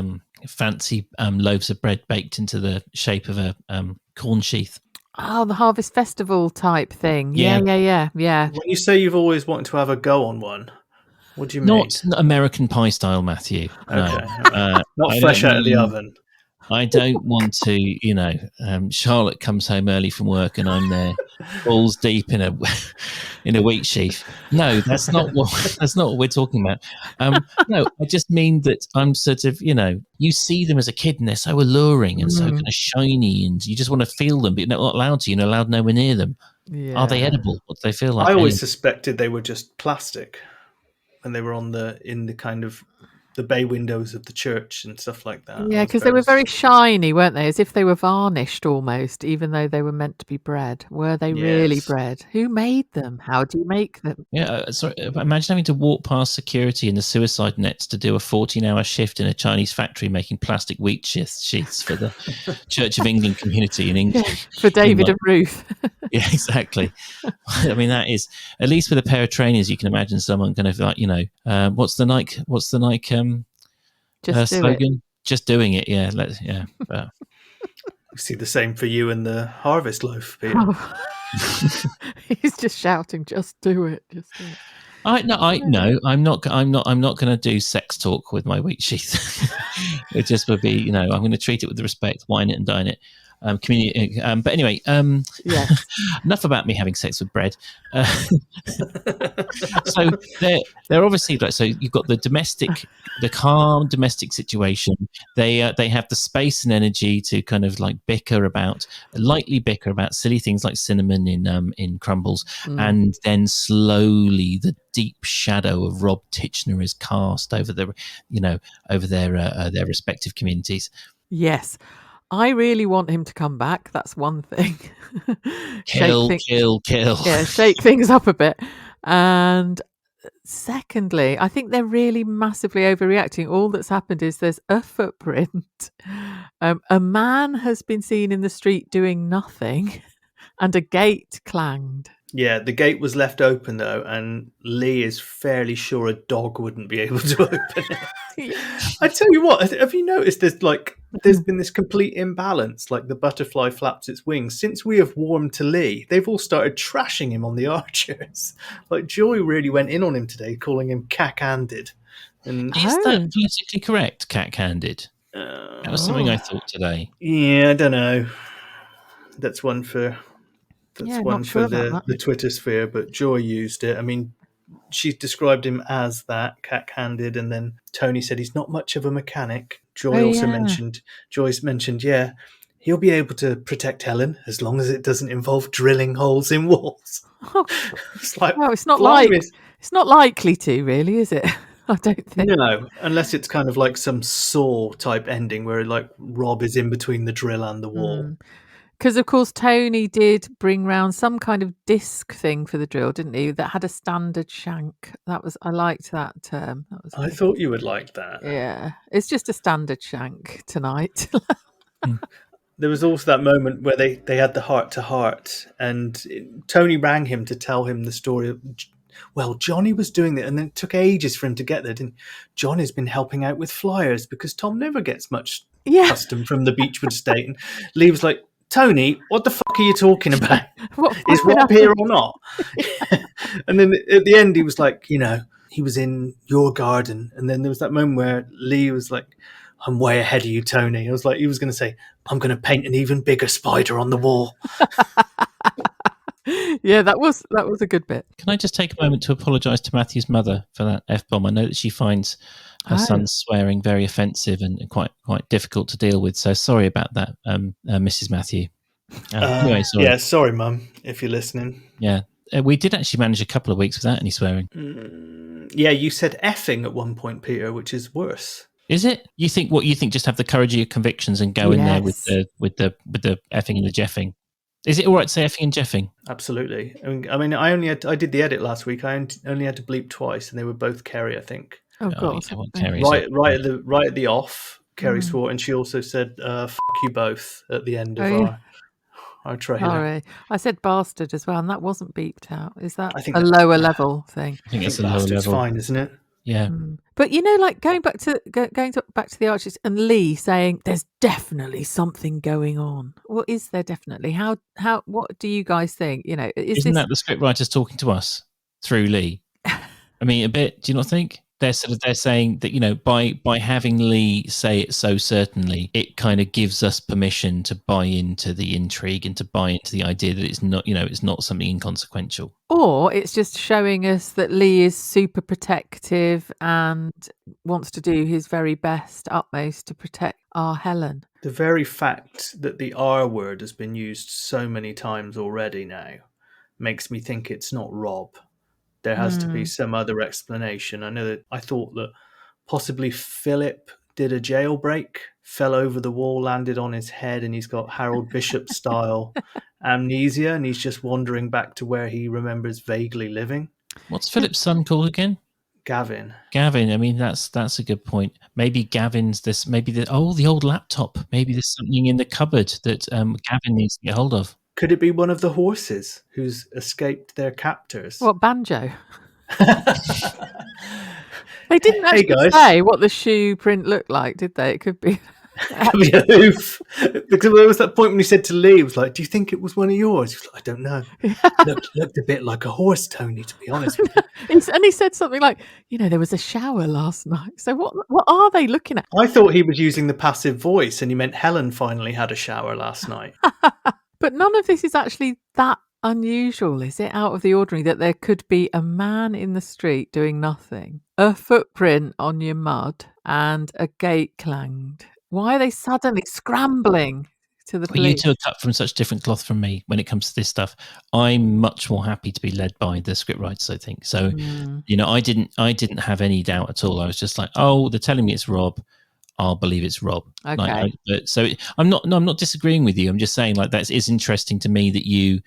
fancy loaves of bread baked into the shape of a corn sheath. Oh, the Harvest Festival type thing. Yeah. When you say you've always wanted to have a go on one, what do you mean? Not American Pie style, Matthew. Okay. No. Not fresh out of the oven. I don't want to, Charlotte comes home early from work and I'm there balls deep in a wheat sheaf. No, that's not what we're talking about. No, I just mean that I'm sort of, you see them as a kid and they're so alluring and so kind of shiny and you just want to feel them, but you're not allowed to. You're not allowed nowhere near them. Yeah. Are they edible? What do they feel like? I always suspected they were just plastic when they were in the kind of the bay windows of the church and stuff like that. Yeah, because they were very shiny, weren't they? As if they were varnished almost, even though they were meant to be bread. Were they really Yes. bread? Who made them? How do you make them? Yeah, sorry. Imagine having to walk past security and the suicide nets to do a 14-hour shift in a Chinese factory making plastic wheat sheaths for the Church of England community in England. Yeah, for David and Ruth. Yeah, exactly. I mean, that is, at least with a pair of trainers, you can imagine someone kind of like, what's the Nike Just do slogan? it. Just doing it. Yeah, but We see the same for you and the harvest loaf, Peter. Oh. He's just shouting, "Just do it! Just do it!" I'm not going to do sex talk with my wheat sheath. It just would be, I'm going to treat it with respect, wine it and dine it. Community, but anyway, Yes. enough about me having sex with bread. So they're obviously like, so you've got the calm domestic situation. They have the space and energy to kind of like lightly bicker about silly things like cinnamon in crumbles, and then slowly the deep shadow of Rob Titchener is cast over their respective communities. Yes. I really want him to come back. That's one thing. Kill. Yeah, shake things up a bit. And secondly, I think they're really massively overreacting. All that's happened is there's a footprint. A man has been seen in the street doing nothing, and a gate clanged. Yeah, the gate was left open though, and Lee is fairly sure a dog wouldn't be able to open it. I tell you what, have you noticed there's been this complete imbalance? Like the butterfly flaps its wings. Since we have warmed to Lee, they've all started trashing him on the archers. Like Joy really went in on him today, calling him cack-handed. And is that politically correct, cack-handed? That was something I thought today. Yeah, I don't know. That's one for the Twitter sphere, but Joy used it. I mean, she described him as that, cack-handed, and then Tony said he's not much of a mechanic. Joyce mentioned, yeah, he'll be able to protect Helen as long as it doesn't involve drilling holes in walls. It's like, well, it's not likely to, really, is it? I don't think. No, unless it's kind of like some Saw type ending where like Rob is in between the drill and the wall. Because, of course, Tony did bring round some kind of disc thing for the drill, didn't he? That had a standard shank. I liked that term. I thought you would like that. Yeah. It's just a standard shank tonight. There was also that moment where they had the heart-to-heart, and Tony rang him to tell him the story of, well, Johnny was doing it, and then it took ages for him to get there. Johnny's been helping out with flyers because Tom never gets much custom from the Beechwood estate. And Lee was like, Tony, what the fuck are you talking about? Is Rob here or not? And then at the end, he was like, he was in your garden. And then there was that moment where Lee was like, I'm way ahead of you, Tony. I was like, he was going to say, I'm going to paint an even bigger spider on the wall. Yeah, that was a good bit. Can I just take a moment to apologise to Matthew's mother for that F-bomb? I know that she finds her son's swearing very offensive and quite difficult to deal with. So sorry about that, Mrs. Matthew. Anyway, sorry. Yeah, sorry, Mum, if you're listening. Yeah, we did actually manage a couple of weeks without any swearing. Yeah, you said effing at one point, Peter, which is worse. Is it? You think just have the courage of your convictions and go in there with the effing and the jeffing? Is it all right to say effing and jeffing? Absolutely. I mean, I did the edit last week. I only had to bleep twice, and they were both Kerry, I think. Oh God! Right at the off, Kerry swore, and she also said "fuck you both" at the end of our trailer. Sorry, I said bastard as well, and that wasn't beeped out. Is that a lower level thing? I think it's a lower level. It's fine, isn't it? Yeah. But like going back to the Archers and Lee saying there's definitely something going on. What is there definitely? How what do you guys think? Isn't that the script writers talking to us through Lee? I mean, a bit. Do you not think? They're saying that, by having Lee say it so certainly, it kind of gives us permission to buy into the intrigue and to buy into the idea that it's not, it's not something inconsequential. Or it's just showing us that Lee is super protective and wants to do his very best, utmost to protect our Helen. The very fact that the R word has been used so many times already now makes me think it's not Rob. There has to be some other explanation. I know that I thought that possibly Philip did a jailbreak, fell over the wall, landed on his head, and he's got Harold Bishop style amnesia, and he's just wandering back to where he remembers vaguely living. What's Philip's son called again? Gavin. Gavin. I mean, that's a good point. Maybe Gavin's this. Maybe the old laptop. Maybe there's something in the cupboard that Gavin needs to get hold of. Could it be one of the horses who's escaped their captors? What, Banjo? They didn't actually guys. say what the shoe print looked like, did they? It could be. Could be a hoof. Because there was that point when he said to Lee, he was like, "Do you think it was one of yours?" He was like, "I don't know." Looked a bit like a horse, Tony, to be honest with you. And he said something like, there was a shower last night. So what are they looking at? I thought he was using the passive voice and he meant Helen finally had a shower last night. But none of this is actually that unusual, is it? Out of the ordinary that there could be a man in the street doing nothing, a footprint on your mud, and a gate clanged. Why are they suddenly scrambling to the police? You two are cut from such different cloth from me when it comes to this stuff. I'm much more happy to be led by the scriptwriters, I think. So, I didn't have any doubt at all. I was just like, oh, they're telling me it's Rob. I'll believe it's Rob. Okay. I'm not disagreeing with you. I'm just saying like that is interesting to me that you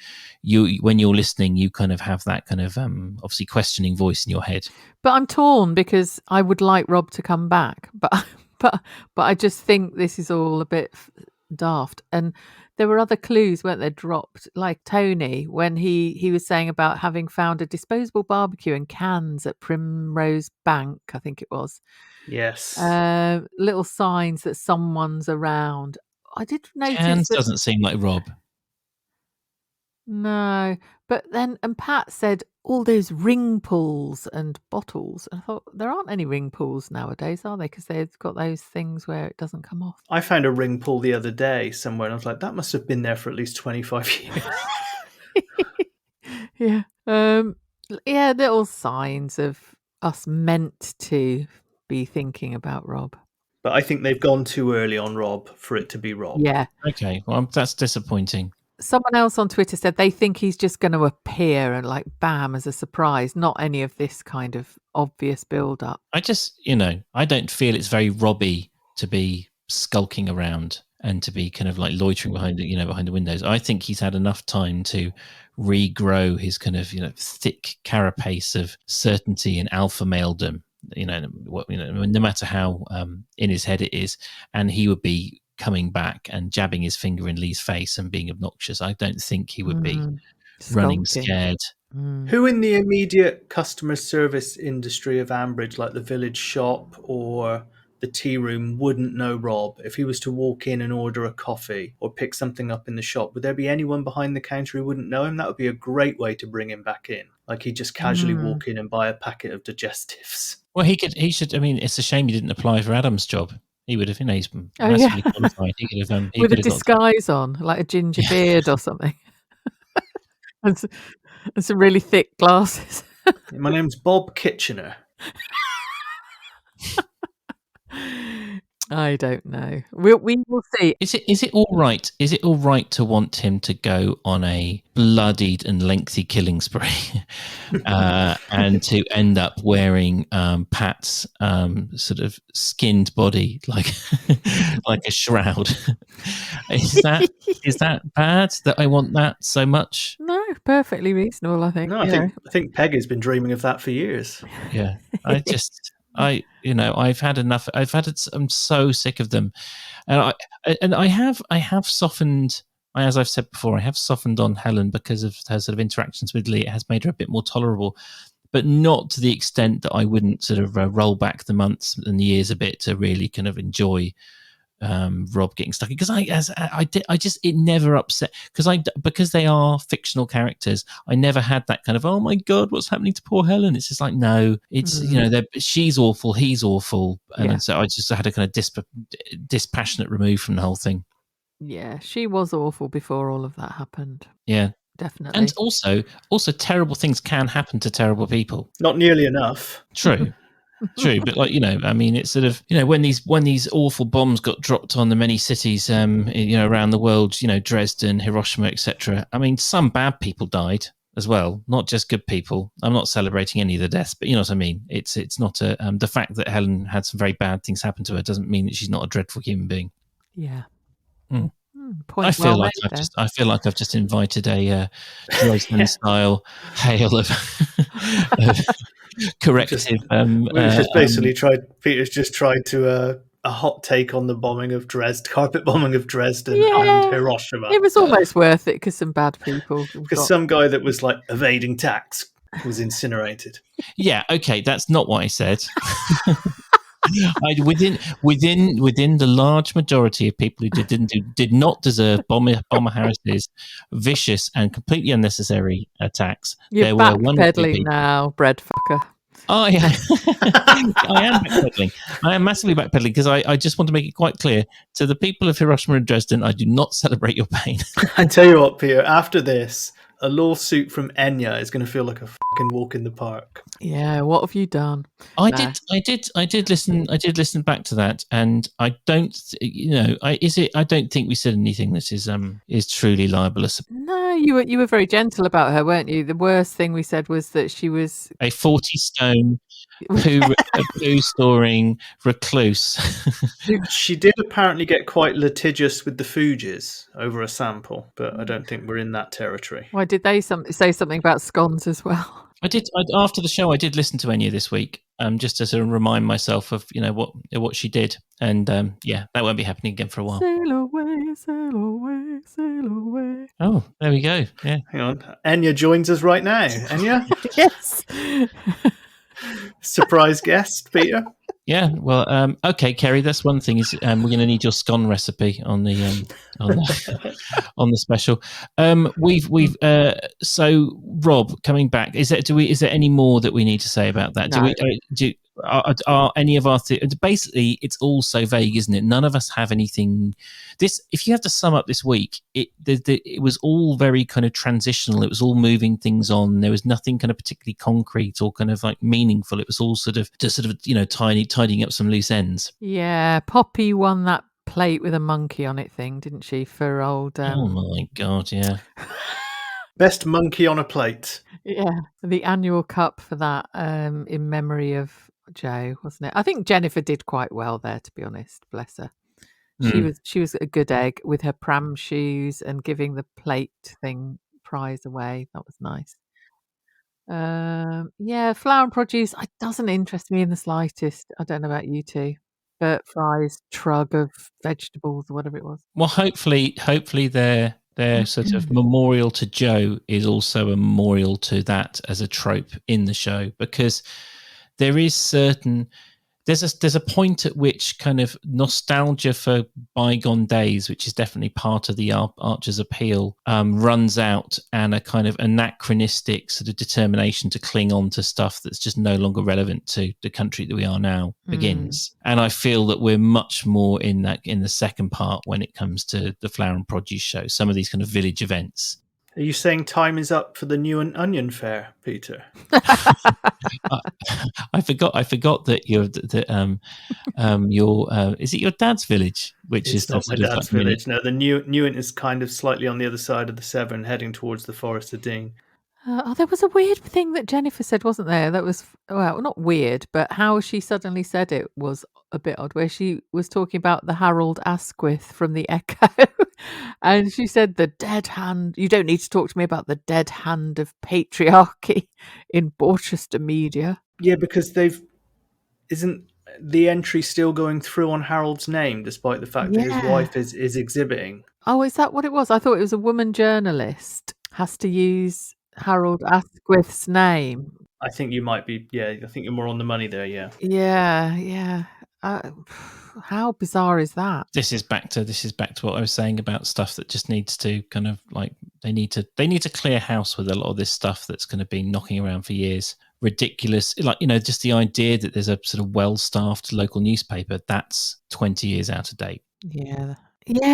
when you're listening, you kind of have that kind of obviously questioning voice in your head. But I'm torn because I would like Rob to come back, but I just think this is all a bit daft. And there were other clues, weren't there, dropped, like Tony when he was saying about having found a disposable barbecue in cans at Primrose Bank, I think it was. Yes. Little signs that someone's around. I did notice Cans that doesn't seem like Rob. No, but then and Pat said all those ring pulls and bottles. I thought there aren't any ring pulls nowadays, are they? Because they've got those things where it doesn't come off. I found a ring pull the other day somewhere and I was like, that must have been there for at least 25 years. Yeah, little signs of us meant to be thinking about Rob. But I think they've gone too early on Rob for it to be Rob. Yeah. Okay, well, that's disappointing. Someone else on Twitter said they think he's just going to appear and like bam as a surprise, not any of this kind of obvious build-up. I just, I don't feel it's very Robbie to be skulking around and to be kind of like loitering behind the windows. I think he's had enough time to regrow his kind of, thick carapace of certainty and alpha maledom, no matter how in his head it is. And he would be coming back and jabbing his finger in Lee's face and being obnoxious. I don't think he would be running scared. Who in the immediate customer service industry of Ambridge, like the village shop or the tea room, wouldn't know Rob? If he was to walk in and order a coffee or pick something up in the shop, would there be anyone behind the counter who wouldn't know him? That would be a great way to bring him back in. Like he'd just casually walk in and buy a packet of digestives. Well, he should. I mean, it's a shame he didn't apply for Adam's job. He would have, he's massively qualified. He could have, with a disguise on, like a ginger beard or something, and some really thick glasses. My name's Bob Kitchener. I don't know. We will see. Is it all right? Is it all right to want him to go on a bloodied and lengthy killing spree, and to end up wearing Pat's sort of skinned body like like a shroud? Is that bad that I want that so much? No, perfectly reasonable. I think. No, I think Peggy's been dreaming of that for years. Yeah, I've had enough. I'm so sick of them, and I have softened. As I've said before, I have softened on Helen because of her sort of interactions with Lee. It has made her a bit more tolerable, but not to the extent that I wouldn't sort of roll back the months and the years a bit to really kind of enjoy Rob getting stuck in. Because it never upset because they are fictional characters. I never had that kind of, oh my god, what's happening to poor Helen? It's just like, no, it's she's awful, he's awful, and so I just had a kind of dispassionate remove from the whole thing. Yeah, she was awful before all of that happened. Yeah, definitely. And also terrible things can happen to terrible people. Not nearly enough. True. True, but I mean, it's sort of, when these awful bombs got dropped on the many cities, around the world, Dresden, Hiroshima, etc. I mean, some bad people died. as well, not just good people. I'm not celebrating any of the deaths, but you know what I mean. It's not a the fact that Helen had some very bad things happen to her doesn't mean that she's not a dreadful human being. Yeah. I feel like I've just invited a Roseland style hail of corrective. Peter's just tried to a hot take on the carpet bombing of Dresden and Hiroshima. It was almost worth it because some bad people. Because some guy that was like evading tax was incinerated. Yeah, okay, that's not what I said. Within the large majority of people who did not deserve Bomber Harris's vicious and completely unnecessary attacks, You're backpedaling now, bread fucker. Oh yeah, I am backpedaling. I am massively backpedaling because I just want to make it quite clear to the people of Hiroshima and Dresden, I do not celebrate your pain. I tell you what, Peter, after this, a lawsuit from Enya is going to feel like a fucking walk in the park. Yeah, what have you done? I did listen back to that, and I don't, I don't think we said anything that is truly libelous. No, you were very gentle about her, weren't you? The worst thing we said was that she was a 40-stone poo-storing recluse. She did apparently get quite litigious with the Fugees over a sample, but I don't think we're in that territory. Why did they say something about scones as well? After the show, I did listen to Enya this week, just to sort of remind myself of what she did, and that won't be happening again for a while. Sail away, sail away, sail away. Oh, there we go. Yeah, hang on, Enya joins us right now. Enya, yes. Surprise guest, Peter. Yeah, well, okay, Kerry. That's one thing. Is we're going to need your scone recipe on the on the special. We've so Rob coming back. Is there any more that we need to say about that? No. Are any of our basically it's all so vague, isn't it? None of us have anything. If you have to sum up this week, it was all very kind of transitional. It was all moving things on. There was nothing kind of particularly concrete or kind of like meaningful. It was all sort of tidying up some loose ends. Yeah, Poppy won that plate with a monkey on it thing, didn't she? For old. Oh my god! Yeah. Best monkey on a plate. Yeah, the annual cup for that, in memory of Joe, wasn't it? I think Jennifer did quite well there, to be honest. Bless her. She was a good egg with her pram shoes and giving the plate thing prize away. That was nice. Yeah, flower and produce. It doesn't interest me in the slightest. I don't know about you two. Bert Fry's trug of vegetables or whatever it was. Well, hopefully their sort of memorial to Joe is also a memorial to that as a trope in the show, because there's a point at which kind of nostalgia for bygone days, which is definitely part of the Archer's appeal, runs out, and a kind of anachronistic sort of determination to cling on to stuff that's just no longer relevant to the country that we are now begins. And I feel that we're much more in the second part when it comes to the Flower and Produce show, some of these kind of village events. Are you saying time is up for the New and Onion Fair, Peter? I forgot that is it your dad's village? It's not my dad's village. No, the Newent is kind of slightly on the other side of the Severn, heading towards the Forest of Dean. There was a weird thing that Jennifer said, wasn't there? That was, well, not weird, but how she suddenly said it was a bit odd, where she was talking about the Harold Asquith from the Echo. And she said, the dead hand, you don't need to talk to me about the dead hand of patriarchy in Borchester media. Yeah, because isn't the entry still going through on Harold's name, despite the fact that his wife is exhibiting? Oh, is that what it was? I thought it was a woman journalist has to use Harold Asquith's name. I think you might be. Yeah, I think you're more on the money there. Yeah. Yeah. How bizarre is that? This is back to what I was saying about stuff that just needs to kind of like they need to clear house with a lot of this stuff that's going to be knocking around for years. Ridiculous, like just the idea that there's a sort of well-staffed local newspaper that's 20 years out of date. Yeah,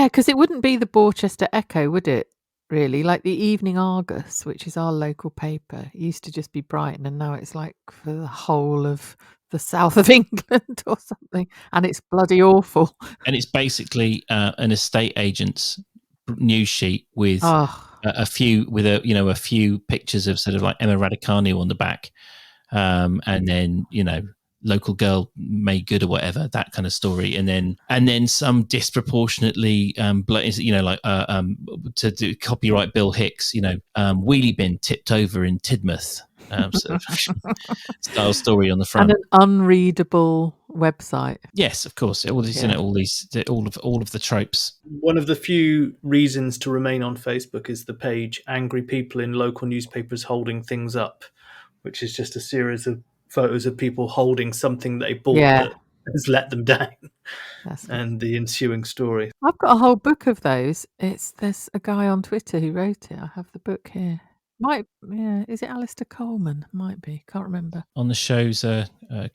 because it wouldn't be the Borchester Echo, would it? Really, like the Evening Argus, which is our local paper, it used to just be Brighton, and now it's like for the whole of the south of England or something, and it's bloody awful. And it's basically an estate agent's news sheet with a few with a few pictures of sort of like Emma Raducanu on the back, and then local girl made good or whatever, that kind of story, and then some disproportionately to do copyright Bill Hicks, wheelie bin tipped over in Tidmouth, sort of style story on the front, and an unreadable website. Yes, of course, all these all of the tropes. One of the few reasons to remain on Facebook is the page Angry People in Local Newspapers Holding Things Up, which is just a series of photos of people holding something they bought that has let them down. And the ensuing story. I've got a whole book of those. There's a guy on Twitter who wrote it. I have the book here. Is it Alistair Coleman? Might be. Can't remember. On the show's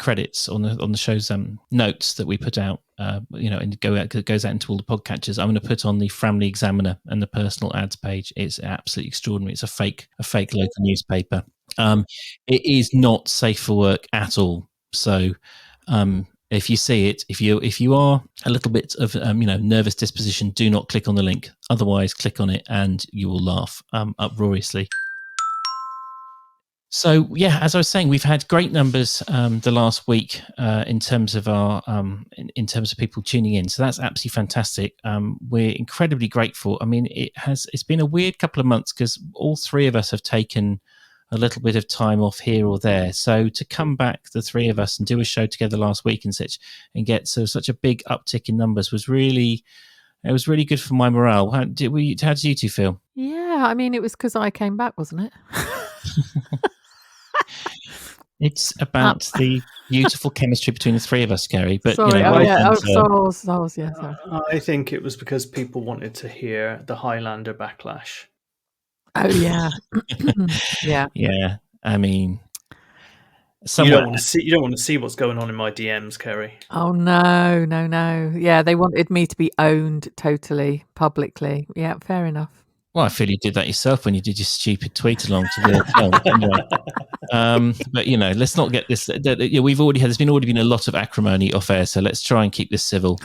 credits, on the show's notes that we put out, and it goes out into all the podcatchers. I'm going to put on the Framley Examiner and the personal ads page. It's absolutely extraordinary. It's a fake local newspaper. It is not safe for work at all. So if you see it, if you are a little bit of nervous disposition, do not click on the link. Otherwise, click on it and you will laugh uproariously. So yeah, as I was saying, we've had great numbers the last week in terms of our in terms of people tuning in. So that's absolutely fantastic. We're incredibly grateful. I mean, it's been a weird couple of months because all three of us have taken a little bit of time off here or there. So to come back, the three of us, and do a show together last week and get such a big uptick in numbers was really good for my morale. How did you two feel? Yeah, I mean, it was because I came back, wasn't it? It's about the beautiful chemistry between the three of us, Gary. But sorry, sorry. I think it was because people wanted to hear the Highlander backlash. Oh yeah, yeah. I mean, you don't want to see what's going on in my DMs, Kerry. Oh no. Yeah, they wanted me to be owned totally publicly. Yeah, fair enough. Well, I feel you did that yourself when you did your stupid tweet along to the film. Anyway. But let's not get this. We've already had. There's already been a lot of acrimony off air, so let's try and keep this civil.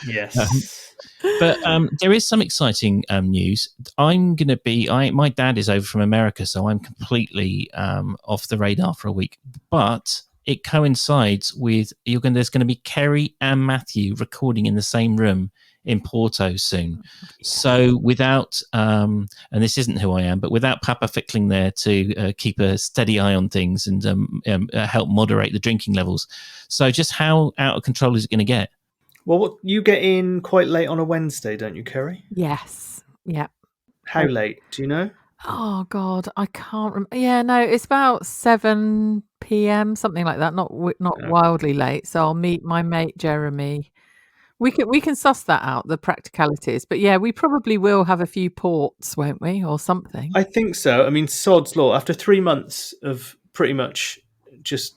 Yes. But there is some exciting news. My dad is over from America, so I'm completely off the radar for a week. But it coincides with there's going to be Kerry and Matthew recording in the same room in Porto soon. So without, and this isn't who I am, but without Papa Fickling there to keep a steady eye on things and help moderate the drinking levels. So just how out of control is it going to get? Well, you get in quite late on a Wednesday, don't you, Kerry? Yes. Yeah. How late? Do you know? Oh God, I can't remember. Yeah, no, it's about 7 p.m, something like that. Not wildly late. So I'll meet my mate Jeremy. We can suss that out, the practicalities. But yeah, we probably will have a few ports, won't we, or something? I think so. I mean, sod's law. After 3 months of pretty much just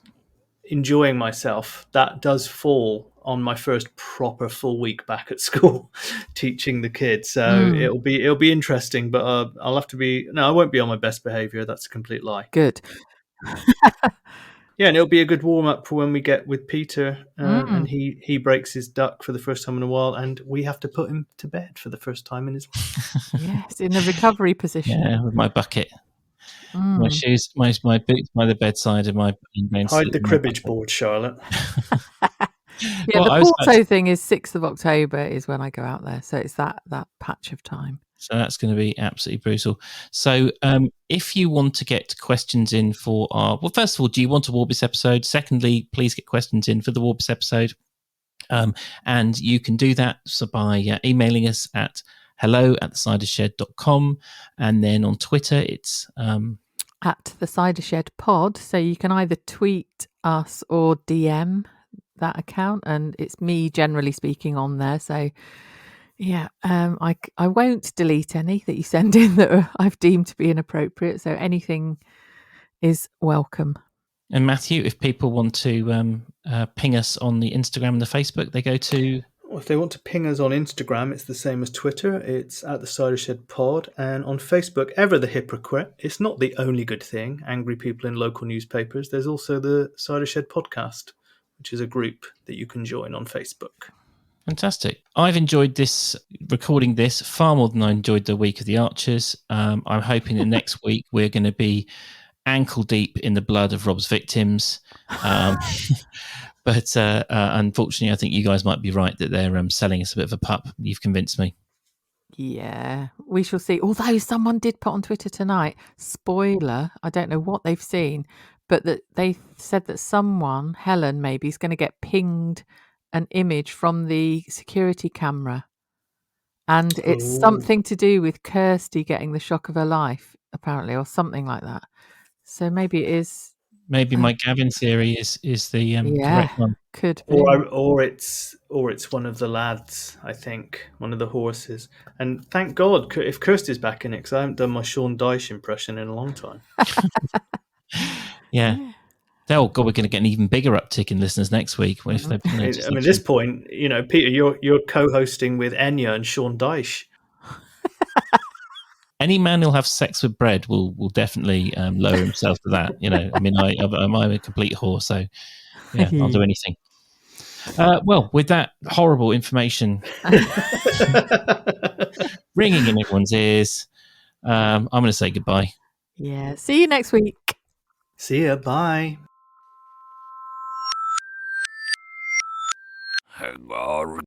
enjoying myself, that does fall on my first proper full week back at school teaching the kids. So it'll be interesting, but I'll have to be. No, I won't be on my best behaviour. That's a complete lie. Good. Yeah, and it'll be a good warm up for when we get with Peter, and he breaks his duck for the first time in a while, and we have to put him to bed for the first time in his life. Yes, in a recovery position. Yeah, with my bucket, my shoes, my boots by the bedside, and my hide the cribbage board, Charlotte. Yeah, the Porto thing is 6th of October is when I go out there, so it's that patch of time. So that's going to be absolutely brutal. So if you want to get questions in for first of all, do you want a Warbis episode? Secondly, please get questions in for the Warbis episode. And you can do that by emailing us at hello@thecidershed.com. And then on Twitter, it's at the Cider Shed Pod. So you can either tweet us or DM that account. And it's me generally speaking on there. So yeah, I won't delete any that you send in that I've deemed to be inappropriate. So anything is welcome. And Matthew, if people want to ping us on the Instagram and the Facebook, they go to... Well, if they want to ping us on Instagram, it's the same as Twitter. It's at the Cider Shed Pod. And on Facebook, Ever the Hypocrite. It's not the only good thing, Angry People in Local Newspapers. There's also the Cider Shed Podcast, which is a group that you can join on Facebook. Fantastic. I've enjoyed this recording this far more than I enjoyed the week of the Archers. I'm hoping that next week we're going to be ankle deep in the blood of Rob's victims. But unfortunately, I think you guys might be right that they're selling us a bit of a pup. You've convinced me. Yeah, we shall see. Although someone did put on Twitter tonight, spoiler, I don't know what they've seen, but that they said that someone, Helen maybe, is going to get pinged an image from the security camera. And it's something to do with Kirsty getting the shock of her life, apparently, or something like that. So maybe it is. Maybe my Gavin theory is the correct one. Could be. Or it's one of the lads, I think, one of the horses. And thank God if Kirsty's back in it, because I haven't done my Sean Dyche impression in a long time. Yeah. Oh God, we're going to get an even bigger uptick in listeners next week. If I mean, at this point, Peter, you're co-hosting with Enya and Sean Dyche. Any man who'll have sex with bread will definitely lower himself to that. I mean, I'm a complete whore, so yeah, I'll do anything. Well, with that horrible information ringing in everyone's ears, I'm going to say goodbye. Yeah. See you next week. See ya. Bye.